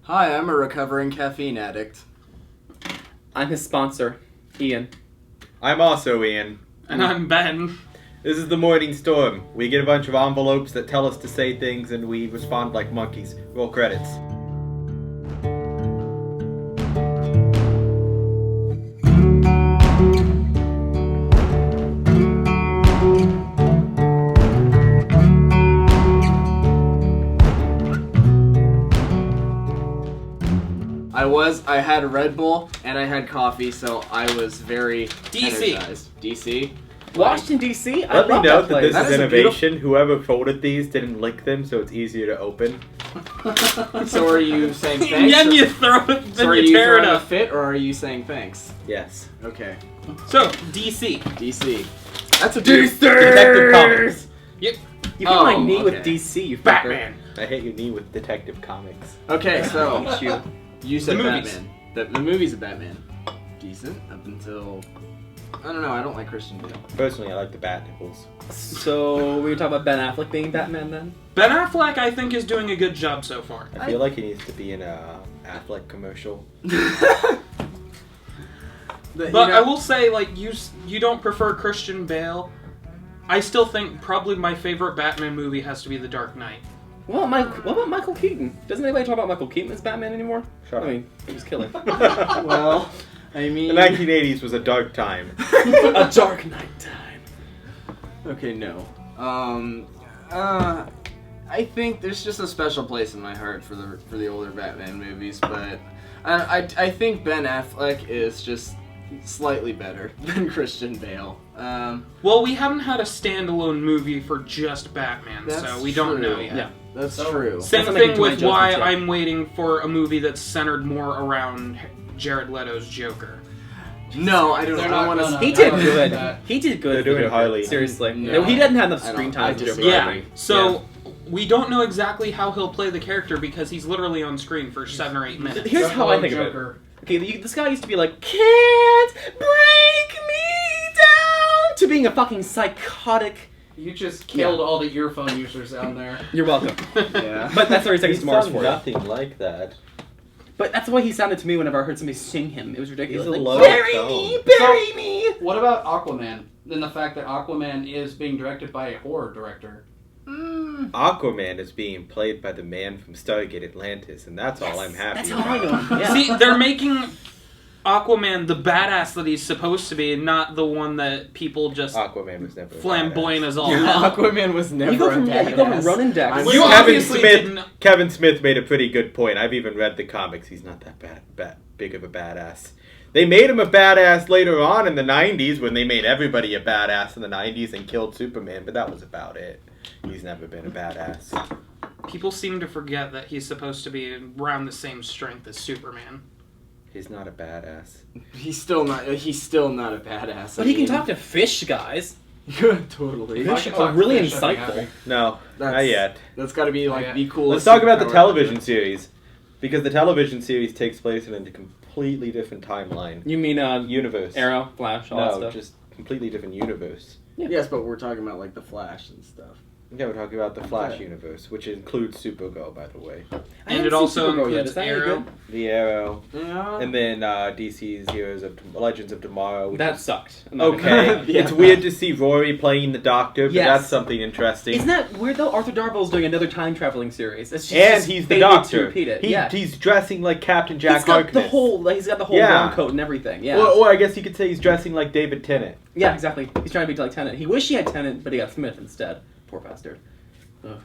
Hi, I'm a recovering caffeine addict. I'm his sponsor, Ian. I'm also Ian. And I'm Ben. This is the Morning Storm. We get a bunch of envelopes that tell us to say things and we respond like monkeys. Roll credits. I had a Red Bull and I had coffee, so I was very DC. energized. DC. Washington, D.C.? Let me note that this That is is a innovation. Whoever folded these didn't lick them, so it's easier to open. So are you saying thanks? And then you throw it, then So are you you tear it throwing a up. fit, or are you saying thanks? Yes. Okay. So, DC. DC. That's a Detective Comics. Yep. You hit my Oh, knee with okay. D.C., you fucker. Batman. I hit your knee with Detective Comics. Okay, so Eat you. you said The movies. Batman. The movies of Batman. Decent up until I don't know. I don't like Christian Bale. Personally, I like the Bat Nipples. So, we were talking about Ben Affleck being Batman then? Ben Affleck, I think, is doing a good job so far. I feel like he needs to be in a Affleck commercial. But I will say, like, you don't prefer Christian Bale. I still think probably my favorite Batman movie has to be The Dark Knight. Well, what about Michael Keaton? Doesn't anybody talk about Michael Keaton as Batman anymore? Shut up. I mean, he was killing. Well, I mean, The 1980s was a dark time. A dark night time. Okay, no. I think there's just a special place in my heart for the older Batman movies, but I think Ben Affleck is just slightly better than Christian Bale. Well, we haven't had a standalone movie for just Batman, so we don't know yet. Yeah. That's true. Same Doesn't make thing too many with why judgments yet. I'm waiting for a movie that's centered more around Jared Leto's Joker. No, I don't. They're I not want to. gonna- He I did don't good. that. He did good. They're as the doing Joker. Harley. Seriously. No. He doesn't have enough I screen don't- I time to do disagree. Yeah, Harley. so we don't know exactly how he'll play the character because he's literally on screen for 7 or 8 minutes. Here's how I think Joker. of it. Okay, this guy used to be like, can't break me down, to being a fucking psychotic. You just killed all the earphone users out there. You're welcome. Yeah. But that's 30 seconds He's to Mars done for you. nothing like that. But that's the way he sounded to me whenever I heard somebody sing him. It was ridiculous. He's a Like, low bury tone. me, bury me. What about Aquaman? Then the fact that Aquaman is being directed by a horror director. Aquaman is being played by the man from Stargate Atlantis, and that's all I'm happy That's about. how I know him. Yeah. See, they're making Aquaman the badass that he's supposed to be, and not the one that people just Aquaman was never a flamboyant badass. as all Yeah, hell. Aquaman was never you go a from badass. Ronin Dex. I'm- You Kevin obviously Smith. didn't. Kevin Smith made a pretty good point. I've even read the comics. He's not that big of a badass. They made him a badass later on in the 90s when they made everybody a badass in the 90s and killed Superman, but that was about it. He's never been a badass. People seem to forget that he's supposed to be around the same strength as Superman. He's not a badass. He's still not a badass. But he can talk to fish, guys. Totally. If I could talk to really fish, I'd be insightful. happy. No, not That's- yet. That's got to be like Yeah. the coolest. Let's talk about the superpower television ever. series. Because the television series takes place in a completely different timeline. You mean Universe. Arrow, Flash, all that No, stuff? just completely different universe. Yes, but we're talking about like the Flash and stuff. Yeah, we're talking about the Flash Okay. universe, which includes Supergirl, by the way. I And haven't it seen also Supergirl yet. includes Is that any Arrow. good? The Arrow. Yeah. And then DC's Legends of Tomorrow. Which That is sucked. I'm not gonna okay. lie. Yeah. It's weird to see Rory playing the Doctor, but Yes. that's something interesting. Isn't that weird though? Arthur Darvill's doing another time traveling series. It's just, and just he's the faded Doctor. To repeat it. He- yeah. He's dressing like Captain Jack he's got Harkness. the whole. He's got the whole Yeah. brown coat and everything. Yeah. Or I guess you could say he's dressing like David Tennant. Yeah, exactly. He's trying to be like Tennant. He wished he had Tennant, but he got Smith instead. Poor bastard. Ugh.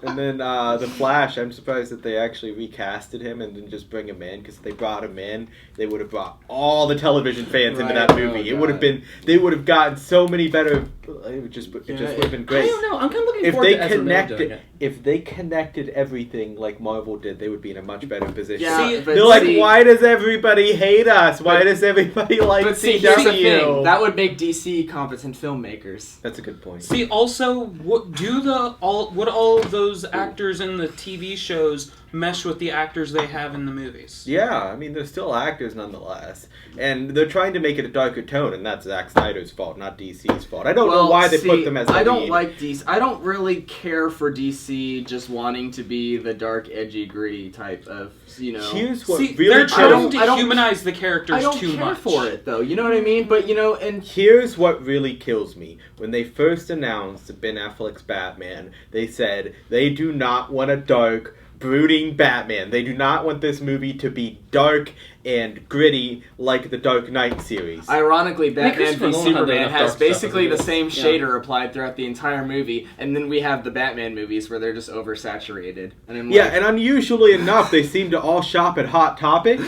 And then the Flash, I'm surprised that they actually recasted him and didn't just bring him in, because if they brought him in, they would have brought all the television fans into Right. that movie. Oh, It would have God. been, they would have gotten so many better. It would just would have been I great. don't know. I'm kind of looking If forward they to Ezra Miller doing connected, it. if they connected everything like Marvel did, they would be in a much better position. Yeah, See, but They're like, see- why does everybody hate us? Why But- does everybody like But see, CW? here's the thing. That would make DC competent filmmakers. That's a good point. See, also, would all of those actors in the TV shows mesh with the actors they have in the movies. Yeah, I mean, they're still actors nonetheless. And they're trying to make it a darker tone, and that's Zack Snyder's fault, not DC's fault. I don't know why they put them as the I don't lead. like DC. I don't really care for DC just wanting to be the dark, edgy, gritty type of, Here's what See, really they're trying I don't- to humanize the characters I don't too care much. for it, though. You know what I mean? But, and... Here's what really kills me. When they first announced Ben Affleck's Batman, they said they do not want a dark, brooding Batman. They do not want this movie to be dark and gritty like the Dark Knight series. Ironically, Batman Christopher v Nolan had Superman enough has dark stuff basically in the it. same Yeah. shader applied throughout the entire movie, and then we have the Batman movies where they're just oversaturated. And I'm Yeah, and unusually enough, they seem to all shop at Hot Topic.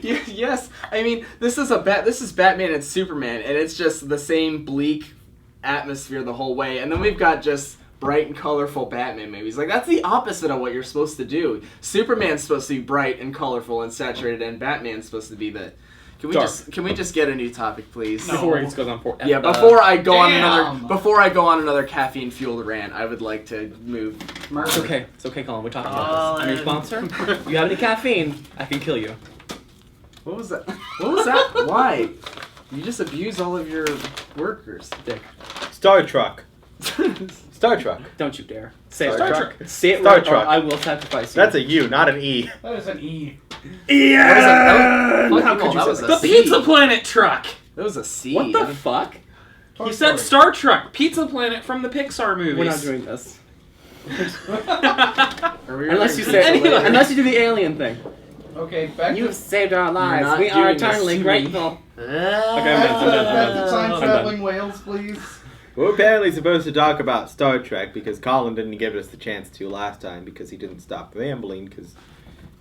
Yes, I mean this is Batman and Superman, and it's just the same bleak atmosphere the whole way, and then we've got just bright and colorful Batman movies. Like, that's the opposite of what you're supposed to do. Superman's supposed to be bright and colorful and saturated, and Batman's supposed to be the... Can we just get a new topic, please? No. Before it goes on for Yeah, before I go on Damn. another caffeine-fueled rant, I would like to move. It's okay. It's okay, Colin. We're talking about this. I'm your sponsor. You have any caffeine, I can kill you. What was that? What was that? Why? You just abuse all of your workers. Dick. Star Trek. Star Trek. Don't you dare. Say Star it. Trek. Say it Star right, or Trek. I will sacrifice you. That's a U, not an E. That is an E. Yeah. How could you say The that? Pizza Planet truck! That was a C. What the fuck? He said Star Trek, Pizza Planet from the Pixar movies. We're not doing this. Are we Unless you really- say, Anyway. unless you do the alien thing. Okay, back You to have saved our not lives. We doing are this eternally to me. grateful. Okay, back to time I'm traveling whales, please. We're apparently supposed to talk about Star Trek because Colin didn't give us the chance to last time because he didn't stop rambling because...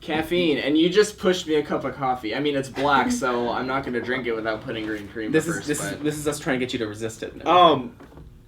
Caffeine, and you just pushed me a cup of coffee. I mean, it's black, so I'm not going to drink it without putting green cream This first. is this is us trying to get you to resist it.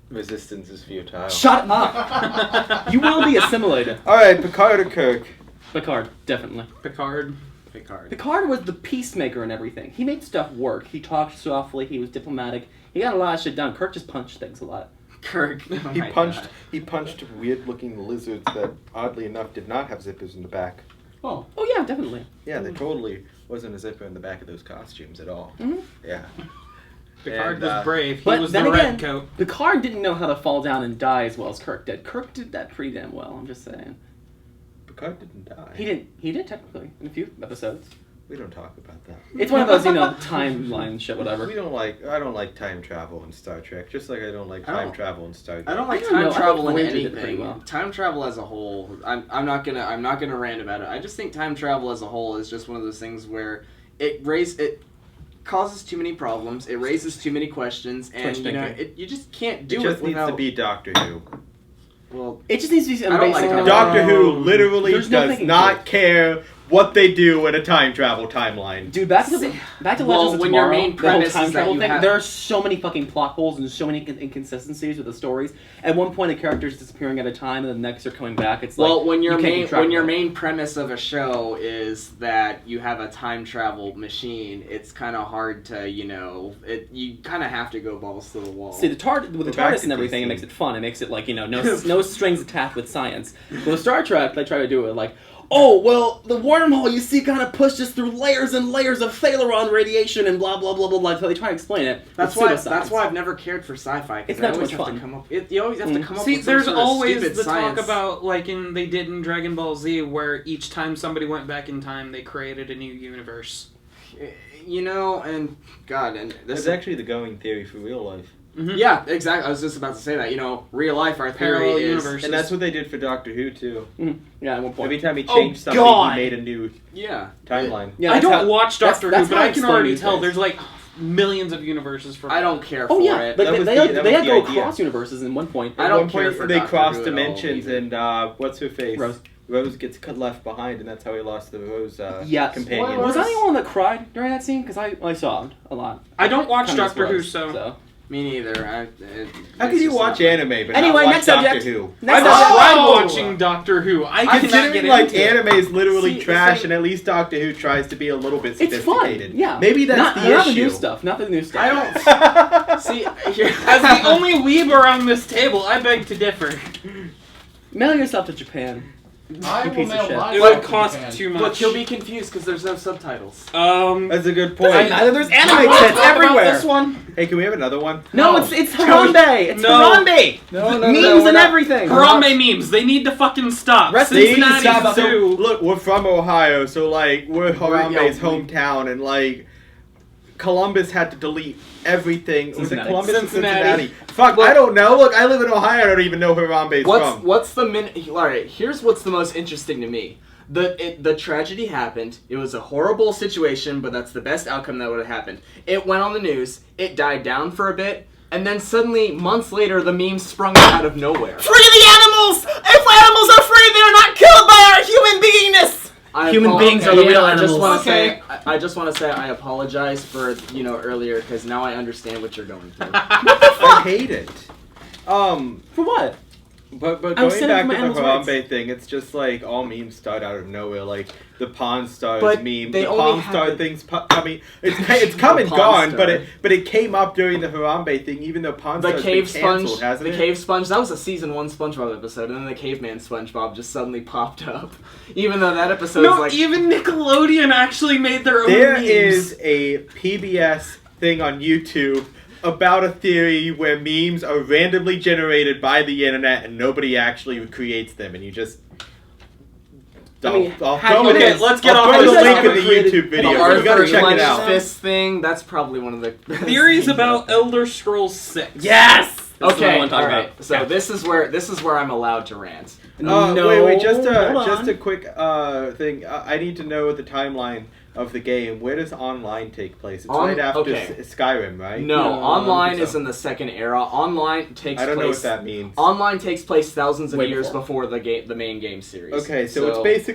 Resistance is futile. Shut up! You will be assimilated. Alright, Picard or Kirk? Picard, definitely. Picard. Picard was the peacemaker and everything. He made stuff work. He talked softly. He was diplomatic. He got a lot of shit done. Kirk just punched things a lot. Kirk. Oh He my punched God. he punched weird-looking lizards that, oddly enough, did not have zippers in the back. Oh. Oh yeah, definitely. Yeah, there totally wasn't a zipper in the back of those costumes at all. Mhm. Yeah. Picard And, was brave. He But was then the again, red coat. Picard didn't know how to fall down and die as well as Kirk did. Kirk did that pretty damn well. I'm just saying. Picard didn't die. He didn't. He did technically in a few episodes. We don't talk about that. It's one of those, timeline shit, whatever. I don't like time travel in Star Trek, just like I don't like I time don't- travel in Stargate. I don't like I don't time know, I travel think in Voyager did pretty anything. well. Time travel as a whole, I'm not gonna rant about it. I just think time travel as a whole is just one of those things where it causes too many problems. It raises too many questions, and you just can't do It it, just needs without. to be Doctor Who. Well, It just needs to be I don't like basically- Doctor Who literally There's no does thinking not for care what they do in a time travel timeline. Dude, back to Legends Well, of when your Tomorrow, main the whole premise time is that travel you thing, have- there are so many fucking plot holes and so many inconsistencies with the stories. At one point, a character is disappearing at a time, and the next they're coming back. It's well, like when your you can't keep track of it. main premise of a show is that you have a time travel machine, it's kind of hard to you kind of have to go balls to the wall. See, with the Go back TARDIS to and everything, DC. it makes it fun. It makes it like, no strings attached with science. With Star Trek, they try to do it like, oh, well, the wormhole, you see, kind of pushed us through layers and layers of Thalaron radiation and blah, blah, blah, blah, blah. So they try to explain it. That's with why. pseudoscience. That's why I've never cared for sci-fi. 'Cause It's I not too always much have fun. to come up. You always have to come up See, with some there's sort of always stupid the science. talk about, like they did in Dragon Ball Z, where each time somebody went back in time, they created a new universe. And God, and this That's actually the going theory for real life. Mm-hmm. yeah, exactly. I was just about to say that. Real life, our theory Parallel is universes. And that's what they did for Doctor Who, too. Yeah, at one point. Every time he Oh, changed something, God. he made a new yeah. timeline. Yeah, I that's don't how- watch that's- Doctor that's Who, but how I can explain already these tell things. there's like millions of universes for. I don't care Oh, for yeah, it. but That was they the- had that to was go the idea. across universes in one point. I At don't one care point, for they Doctor crossed Who at all, dimensions, either. and what's her face? Rose. Rose gets left behind, and that's how he lost the Rose Yes. companion. Spoilers. Was I the one that cried during that scene? Because I saw it a lot. I don't watch Kind of Doctor Who, was, so. Me neither. How can you watch anime but Anyway, not watch next Doctor subject. Who? Next I subject. tried Oh! watching Doctor Who. I cannot get Considering like into it. anime is literally See, trash, see- and at least Doctor Who tries to be a little bit It's fun. sophisticated. Yeah. Maybe that's not, the not issue. the new stuff. Not the new stuff. I don't see. As the only weeb around this table, I beg to differ. Mail yourself to Japan. I You will piece of mail shit. mine It back would if cost you can. too much. Look, he'll be confused because there's no subtitles. That's a good point. There's anime Wanna tits talk about everywhere. This one? Hey, can we have another one? No, it's Harambe. It's No. Harambe. No, Memes and everything. Harambe memes. They need to fucking stop. Rest in Cincinnati peace, So, Zoo. look, we're from Ohio, so like we're Harambe's yeah, we- hometown, and like Columbus had to delete everything. Was it Cincinnati. Columbus or Cincinnati. Cincinnati? Fuck, I don't know. Look, I live in Ohio. I don't even know who Harambe's from. What's the all right, here's what's the most interesting to me. The tragedy happened. It was a horrible situation, but that's the best outcome that would have happened. It went on the news. It died down for a bit, and then suddenly, months later, the memes sprung out of nowhere. Free the animals! If animals are free, they are not killed by our human beingness! Human beings are the real I just animals. want to Okay. say, I just want to say, I apologize for earlier because now I understand what you're going through. I hate it. For what? But I was going saying back for to my the animals' Harambe thing, it's just like all memes start out of nowhere. Like the Pawn Stars But meme, they the only Pawn have Star the- thing's coming. It's come and Pawn gone, Star. but it came up during the Harambe thing. Even though Pawn The Star's cave been sponge, canceled, hasn't the it? cave sponge. That was a season 1 SpongeBob episode, and then the caveman SpongeBob just suddenly popped up. Even though that episode No, is like even Nickelodeon actually made their own There memes. is a PBS thing on YouTube about a theory where memes are randomly generated by the internet and nobody actually creates them, and you just. Okay, let's get I'll off throw this the link in topic. the YouTube the video. You Arthur gotta check it clenched out. fist thing. That's probably one of the Theories about Elder Scrolls 6. Yes! This is what I Okay, want to talk alright. about. So Yeah. this is where I'm allowed to rant. Wait, just hold on. a quick thing. I need to know the timeline of the game. Where does online take place? It's right after okay. Skyrim, right? No, No, I don't online think so. is in the second era. Online takes I don't know place. what that means. Online takes place thousands of Way years before. before the main game series. Okay, so it's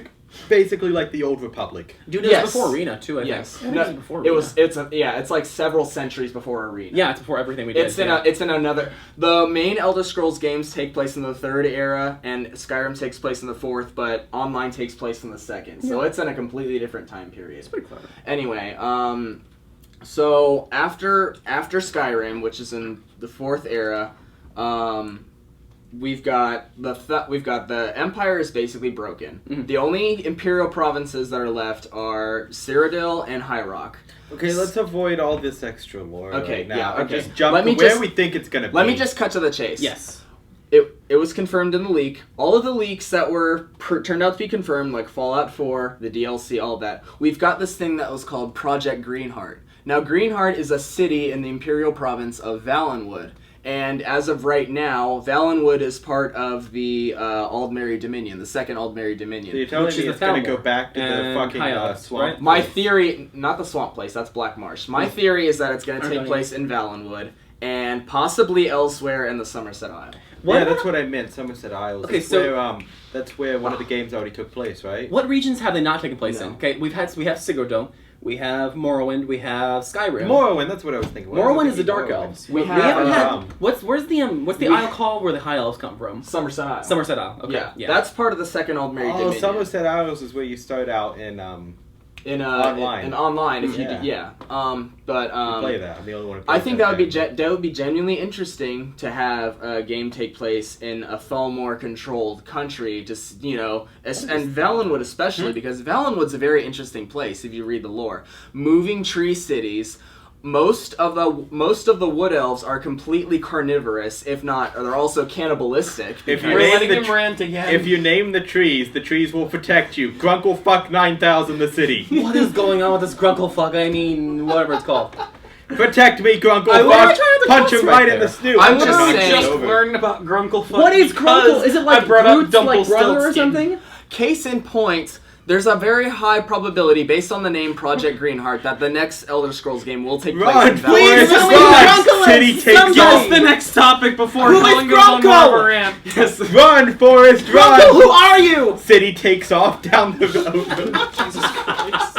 basically like the Old Republic. Dude, it Yes. was before Arena, too, I think. Yes. I think No, it was before It Arena. was. It's like several centuries before Arena. Yeah, it's before everything we did. It's in another. The main Elder Scrolls games take place in the third era, and Skyrim takes place in the fourth, but online takes place in the second. So it's in a completely different time period. It's pretty clever. Anyway, so after Skyrim, which is in the fourth era, we've got the Empire is basically broken. Mhm. The only Imperial provinces that are left are Cyrodiil and High Rock. Okay, let's avoid all this extra lore Okay, right now. yeah, and okay. just jump Let me to where just- we think it's gonna be. Let me just cut to the chase. Yes. It was confirmed in the leak. All of the leaks that were turned out to be confirmed, like Fallout 4, the DLC, all of that. We've got this thing that was called Project Greenheart. Now, Greenheart is a city in the Imperial province of Valenwood. And as of right now, Valenwood is part of the Aldmeri Dominion, the second Aldmeri Dominion. So you're telling Which me is it's the gonna Thalmor go back to the and fucking High Elves, swamp? right? My theory, not the swamp place, that's Black Marsh. My theory is that it's going to take Okay. place in Valenwood and possibly elsewhere in the Somerset Isle. Yeah, that's what I meant. Somerset Isles. Okay, That's so- where, that's where one of the games already took place, right? What regions have they not taken place No. in? Okay, we have Sigurdome, we have Morrowind, we have Skyrim. Morrowind. That's what I was thinking. What was I Morrowind is the thinking? Dark Morrowind. Elves. We We have, haven't had. um, What's the we- Isle called where the High Elves come from? Somerset Isle. Somerset Isle. Okay. Yeah, that's part of the second Aldmeri Oh, Dominion. Somerset Isles is where you start out in. Online. In online, if Yeah. you do, yeah. But Play that. I'm the only one. Who I plays think that would be game. that would be genuinely interesting to have a game take place in a Thalmor controlled country. Just and Valenwood especially because Valenwood's a very interesting place if you read the lore. Moving tree cities. Most of the wood elves are completely carnivorous, if not, or they're also cannibalistic. If you We're name letting the him rant again. If you name the trees will protect you. Grunkle fuck 9,000 the city. What is going on with this grunkle fuck? I mean, whatever it's called. Protect me, Grunkle I fuck. trying to Punch him toss right right in the there. snoot. I'm That's just not saying- just just over. learned about Grunklefuck. What is because grunkle? Is it like I brought up Groot's like brother or Dumpelstiltskin. something? Case in point, there's a very high probability, based on the name Project Greenheart, that the next Elder Scrolls game will take place Run, in please, Valenwood. tell me run! Grunkle is City takes somebody. Guess off. the next topic before Who is Colin goes on more Grunkle? of a rant. Yes. Run, Forrest, Grunkle, run! who are you? City takes off down the road. Jesus Christ.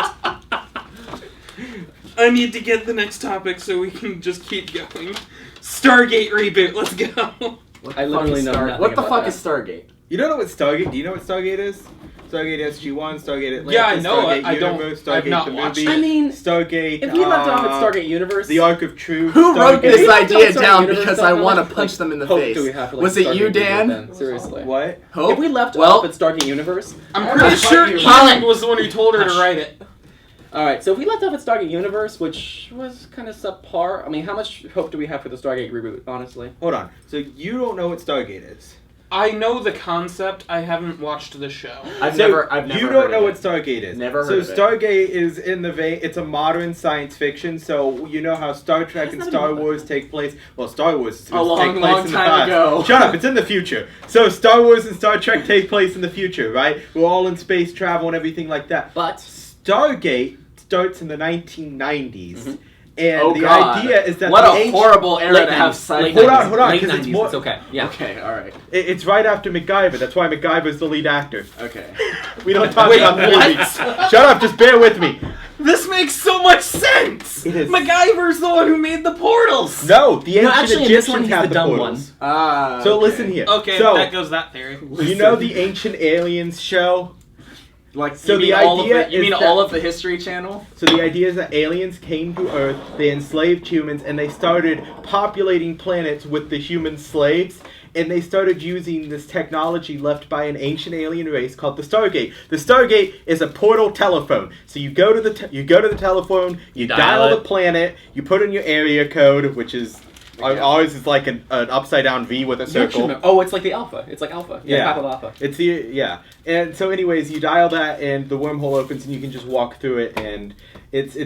I need to get the next topic so we can just keep going. Stargate Reboot, let's go. I literally know nothing What the about fuck that. is Stargate? You don't know what Stargate? Do you know what Stargate is? Stargate SG-1, Stargate Atlantis, Yeah, I know Stargate it. I don't- Universe, I've Stargate not the watched movie, I mean, Stargate. if we left off at Stargate Universe, The Arc of Truth. Who wrote Stargate- this If we left off idea Stargate down Universe, because how I much, want to like, punch them in the hope face? do we have for, like, Was it Stargate you, Reboot Dan? then? Seriously. What? Hope? If we left Well- off at Stargate Universe, I'm I pretty wanna sure fight you. Colin was the one who told her to write it. all right. So if we left off at Stargate Universe, which was kind of subpar, I mean, how much hope do we have for the Stargate reboot? Honestly, Hold on. So you don't know what Stargate is? I know the concept. I haven't watched the show. I've So never You heard don't of know it. what Stargate is. Never So heard of it. Stargate is in the vein. It's a modern science fiction. So you know how Star Trek and That's not Star even- Wars take place. Well, Star Wars is A supposed to long, take place long in the time past. ago. Shut up! It's in the future. So Star Wars and Star Trek take place in the future, right? We're all in space travel and everything like that. but Stargate starts in the 1990s. Mhm. And Oh, the God. idea is that What the a ancient- horrible era late to have 90s, sci-fi. late Hold on, 90s, hold on, late 'cause it's 90s, more- It's okay. Yeah. Okay, all right. It's right after MacGyver. That's why MacGyver's the lead actor. Okay. We don't talk Wait, about what? movies. Shut up! Just bear with me. This makes so much sense. It is. MacGyver's the one who made the portals. No, the No, ancient actually, in this one, Egyptians he's had the the dumb portals. Okay. So listen here. Okay, So that goes that theory. you know the Ancient Aliens show. Like, So you the mean all of idea the, you is mean that- all of the History Channel? So the idea is that aliens came to Earth, they enslaved humans, and they started populating planets with the human slaves. And they started using this technology left by an ancient alien race called the Stargate. The Stargate is a portal telephone. So you go to the telephone, you dial dial the it. planet, you put in your area code, which is ours is like an upside down V with a circle. Oh, it's like the Alpha. It's like Alpha. Yeah. Capital Alpha. It's the and so anyways, you dial that and the wormhole opens and you can just walk through it and it's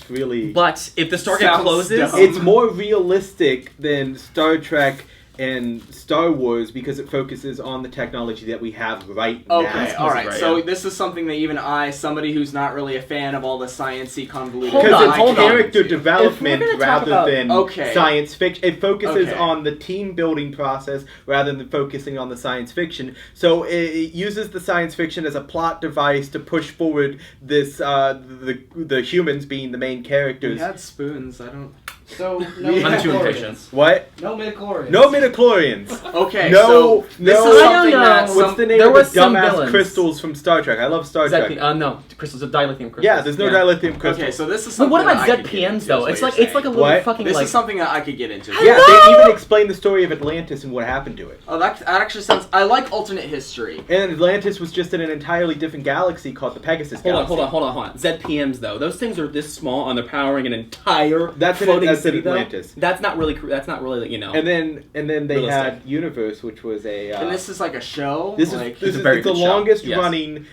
really But if the Stargate Sounds closes, dumb. it's more realistic than Star Trek and Star Wars because it focuses on the technology that we have right now. Okay, all right. right, So yeah. this is something that even I, somebody who's not really a fan of all the sciencey convoluted, Hold Because on, it's hold on. character If development we're gonna talk rather about- than Okay. science fiction. It focuses Okay. on the team building process rather than focusing on the science fiction. So it uses the science fiction as a plot device to push forward this the humans being the main We characters. had spoons. I don't. So, no I'm too midichlorians. impatient. What? No midichlorians. No midichlorians. Okay. No, so this no. is I don't something know. that What's the name There of the was some dumbass villains. crystals from Star Trek? I love Star Trek. no, crystals of dilithium crystals. Yeah, there's no dilithium crystals. Okay, so this is But something. what about that I could get ZPMs into, though? is It's what like you're it's like a saying. little What? fucking This like. is something that I could get into. Yeah, they even explain the story of Atlantis and what happened to it. Oh, that actually sounds. I like alternate history. And Atlantis was just in an entirely different galaxy called the Pegasus Hold Galaxy. on. ZPMs though, those things are this small and they're powering an entire That's in floating that's in city though. Atlantis. That's not really you know. And then they Realistic. had Universe, which was a. And this is like a show. this like, is this It's a is very it's the good show. longest Yes. running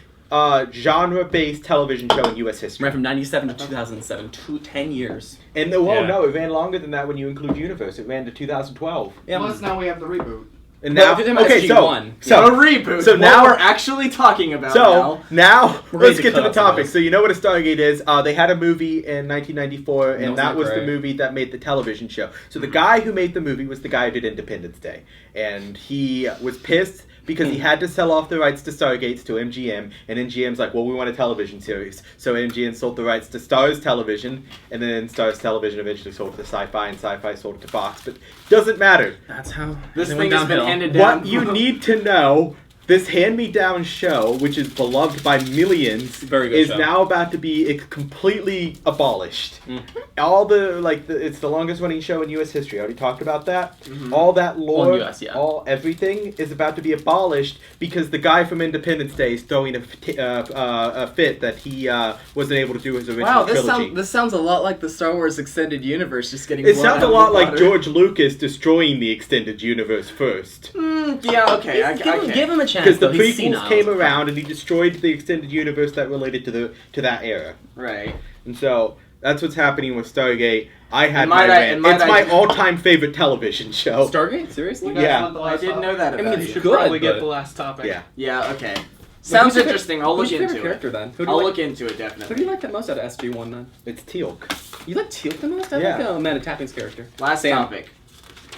genre-based television show in U.S. history. Ran from 97 to 2007, 10 years. And Yeah. no, it ran longer than that when you include Universe. It ran to 2012. Yeah. Plus, now we have the reboot. And Well, now, if you're talking about okay, SG-1, So a so reboot. so What now- we're actually talking about now. So now We're ready let's to get to cut the off some of topic. this. So you know what a Stargate is? They had a movie in 1994, No, and it's that not was the great. movie that made the television show. So the guy who made the movie was the guy who did Independence Day, and he was pissed because he had to sell off the rights to Stargates to MGM, and MGM's like, well, we want a television series. So MGM sold the rights to Starz Television, and then Starz Television eventually sold it to Sci-Fi, and Sci-Fi sold it to Fox. But doesn't matter. That's how This it thing went has been downhill. handed down. What you need to know, this hand-me-down show, which is beloved by millions, Very good is show. now about to be completely abolished. Mm. All it's the longest-running show in U.S. history. I already talked about that. Mhm. All that lore, Well, in US, yeah. everything is about to be abolished because the guy from Independence Day is throwing a fit that he wasn't able to do his original Wow, trilogy. this sounds a lot like the Star Wars extended universe just getting. It blown sounds out a of lot the like water. George Lucas destroying the extended universe first. Yeah. Okay. Give him a chance. Because the though. He's prequels senile. came around and he destroyed the extended universe that related to that era. Right. And so that's what's happening with Stargate. I had And my might I- rant. and might It's I- my all-time favorite television show. Stargate? Seriously? You guys Yeah. want the I last didn't topic? know that I mean, about it's you. should good, probably get but- the last topic. Yeah. Yeah. Okay. Sounds Who's your interesting. I'll look Who's your into favorite character it. then? Who do I'll you look like, into it Who do definitely. you like the most out of SG-1 then? It's Teal'c. You like Teal'c the most? I Yeah. like Amanda Tapping's character. Last Sam. topic.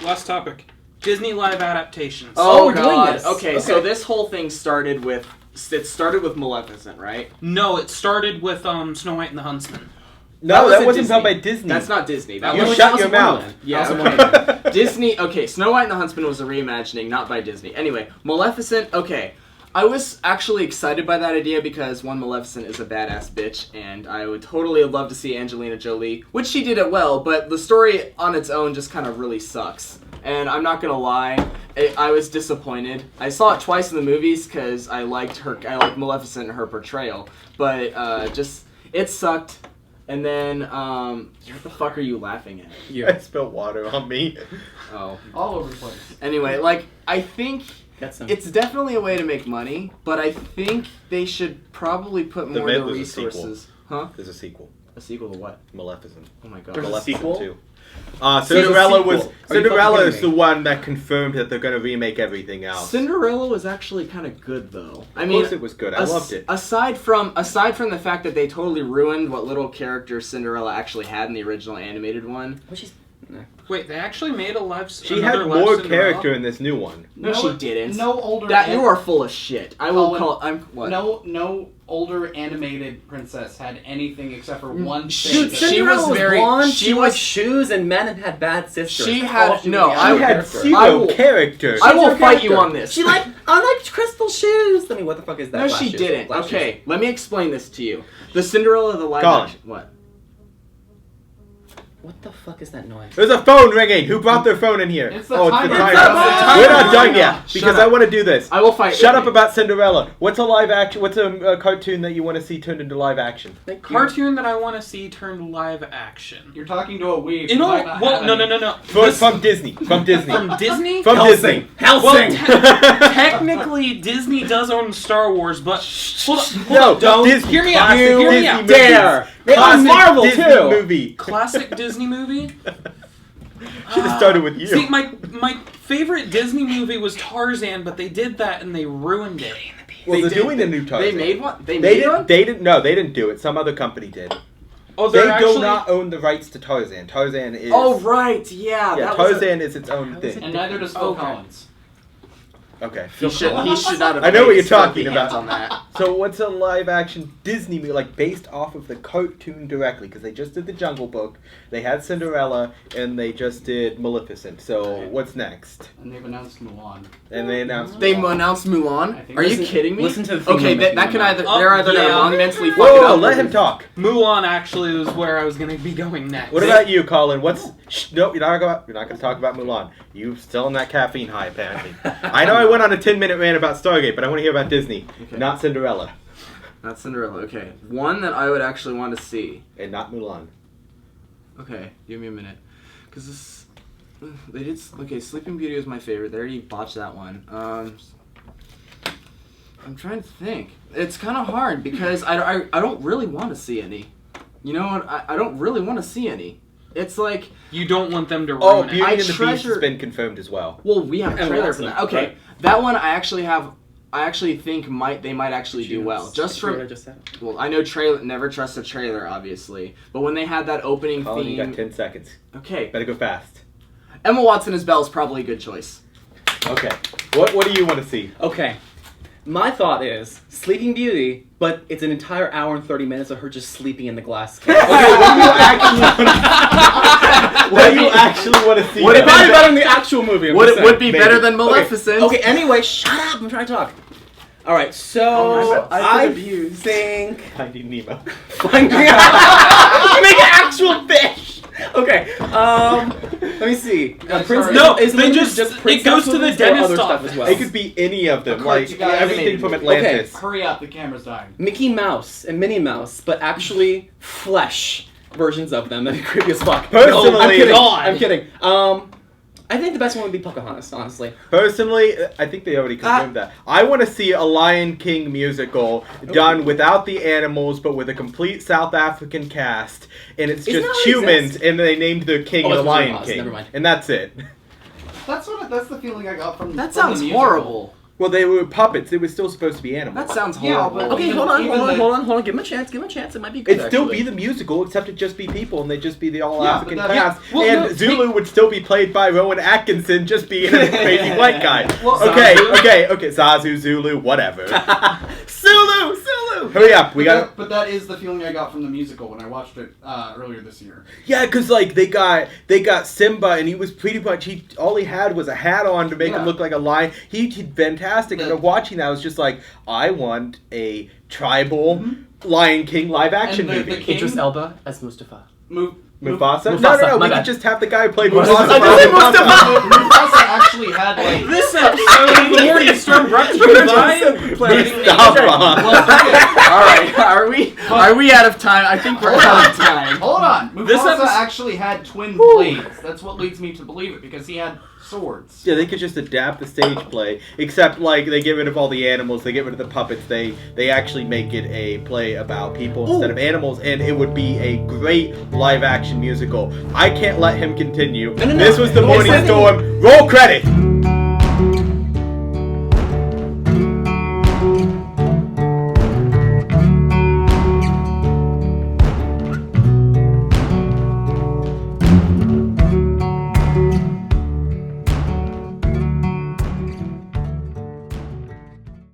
Last topic. Disney live adaptations. Oh, we're doing God. this. Okay, so Okay. this whole thing started with Maleficent, right? No, it started with Snow White and the Huntsman. No, that wasn't wasn't done by Disney. Disney. That's not Disney. That You was shut your mouth. Yeah, Alice in okay. Wonderland. Disney. Okay, Snow White and the Huntsman was a reimagining, not by Disney. Anyway, Maleficent. Okay, I was actually excited by that idea because one, Maleficent is a badass bitch, and I would totally love to see Angelina Jolie, which she did it well, but the story on its own just kind of really sucks. And I'm not gonna lie, I was disappointed. I saw it twice in the movies because I liked Maleficent and her portrayal, but it sucked. And then, what the fuck are you laughing at? I spilled water on me. Oh. All over the place. Anyway, I think it's definitely a way to make money, but I think they should probably put more of the resources. Huh? There's a sequel. A sequel to what? Maleficent. Oh my god. There's a Maleficent sequel? 2. Cinderella is the me? one that confirmed that they're going to remake everything else. Cinderella was actually kind of good though. Of course it was good. I loved it. Aside from the fact that they totally ruined what little character Cinderella actually had in the original animated one. Wait, they actually made She had more character in this new one. No, she didn't. No older. You are full of shit. I will call. What? No older animated princess had anything except for one thing. Dude, that- Cinderella was blonde. She was liked shoes, and men had bad sisters. She That's had all no. was. I She had I zero will- character. I will Zero fight you character. on this. I liked crystal shoes. I mean, what the fuck is that? No, Glass she shoes? didn't. Glass Okay, shoes. let me explain this to you. The Cinderella, the live Colin. action. What? What the fuck is that noise? There's a phone ringing. Who brought their phone in here? It's the It's the timer. timer. It's the timer. We're not done yet Shut because up. I want to do this. I will fight. Shut with up you. about Cinderella. What's a live action? What's a cartoon that you want to see turned into live action? cartoon that I want to see turned live action. You're talking to a weeb. You know, might not well, have no, any. no, no, no. From Disney. From Disney. From Disney? From Disney. Well, technically, Disney does own Star Wars, but hold on, No, don't Disney. hear me out. Classic Hear me Disney out. movies. Dare. They own Classic Marvel, Disney too. movie. Classic Disney movie. Should have started with you. See, my favorite Disney movie was Tarzan, but they did that and they ruined it. Well, they're They did- doing the new They Tarzan. made one. They They made didn't. one. They didn't. No, they didn't do it. Some other company did. Oh, They they're actually. do not own the rights to Tarzan. Tarzan is. Oh right, yeah. Yeah, that was Tarzan is its own thing. And neither does Phil Okay. Collins. Okay. He should not have. I know what made you're talking filthy hands about. on that. So what's a live action Disney movie like based off of the cartoon directly? Because they just did the Jungle Book, they had Cinderella, and they just did Maleficent. So what's next? And they've announced Mulan. And they announced. They announced I Mulan. think Are you Listen- kidding me? listen to the theme Okay, of that Mulan. can either Oh, they're either yeah. gonna mentally fuck Whoa, it whoa, up. let him talk. Mulan actually was where I was going to be going next. What about you, Colin? What's? Nope, you're not going to talk about Mulan. You still on that caffeine high, apparently. I know I went on a 10-minute rant about Stargate, but I want to hear about Disney, Okay. not Cinderella, Not Cinderella. Okay, one that I would actually want to see. and not Mulan. Okay, give me a minute, because this they did. Okay, Sleeping Beauty was my favorite. They already botched that one. I'm trying to think. It's kind of hard because I don't really want to see any. You know what? I don't really want to see any. It's like, You don't want them to ruin Oh, it. Beauty I and the Beast treasure- has been confirmed as well. well, we have a And trailer lots for of that. them, Okay, right? that one I actually think they might actually do well. Just from, well, I know trailer. Never trust a trailer, obviously. But when they had that opening Colin, you got theme, 10 seconds. okay, Better go fast. Emma Watson as Belle is probably a good choice. Okay. What do you want to see? Okay. My thought is Sleeping Beauty, but it's an entire hour and 30 minutes of her just sleeping in the glass case. Okay, what do you actually want to see? Would it It's probably better than the actual movie. I'm Would just it would saying. be maybe. better than Okay. Maleficent? Okay, anyway, shut up. I'm trying to talk. All right, so Oh, I've I been abused. think Finding Nemo. finding out. Make an actual fish. Okay. Let me see. Guys, Prince. sorry. No, is they limited just- to it princess goes to the movies or dentist other stuff office. as well. It could be any of them, Of like course, you got everything animated from movie. Atlantis. Hurry up, the camera's dying. Mickey Mouse and Minnie Mouse, but actually flesh versions of them. That'd be creepy as fuck. Personally- No, I'm kidding. God. I'm kidding. I think the best one would be Pocahontas, honestly. Personally, I think they already confirmed that. I want to see a Lion King musical done without the animals, but with a complete South African cast, and it's Isn't just that what humans, exists? and they named their king Oh, the it's Wizard of Lion Oz, King, never mind. and that's it. That's the feeling I got from That from sounds the musical. horrible. Well, they were puppets. They were still supposed to be animals. That sounds Yeah, horrible. but- Okay, Even- hold even the- on. Give him a chance. It might be good. It'd still actually. be the musical, except it'd just be people, and they'd just be the all Yeah, African but that- cast. yeah. Well, and no, Zulu would still be played by Rowan Atkinson, just being a crazy white guy. Well, Okay, Zazu, Zulu, whatever. Sulu. Hurry up, we got. But that is the feeling I got from the musical when I watched it earlier this year. Yeah, because like they got Simba, and he was pretty much all he had was a hat on to make him look like a lion. He did fantastic. And watching that, I was just like, I want a tribal Lion King live action movie. Idris Elba as Mustafa. Mufasa? Mufasa, No. my We bad. could just have the guy who played Mufasa. Mufasa. Mufasa actually had like This episode of the Morning Storm brought to you by... All right, are we out of time? I think we're out of time. Hold on. This Mufasa actually had twin blades. That's what leads me to believe it, because he had swords. Yeah, they could just adapt the stage play, except like they get rid of all the animals, they get rid of the puppets, they actually make it a play about people instead of animals, and it would be a great live action musical. I can't let him continue. No. This was the Morning Storm. Roll credit.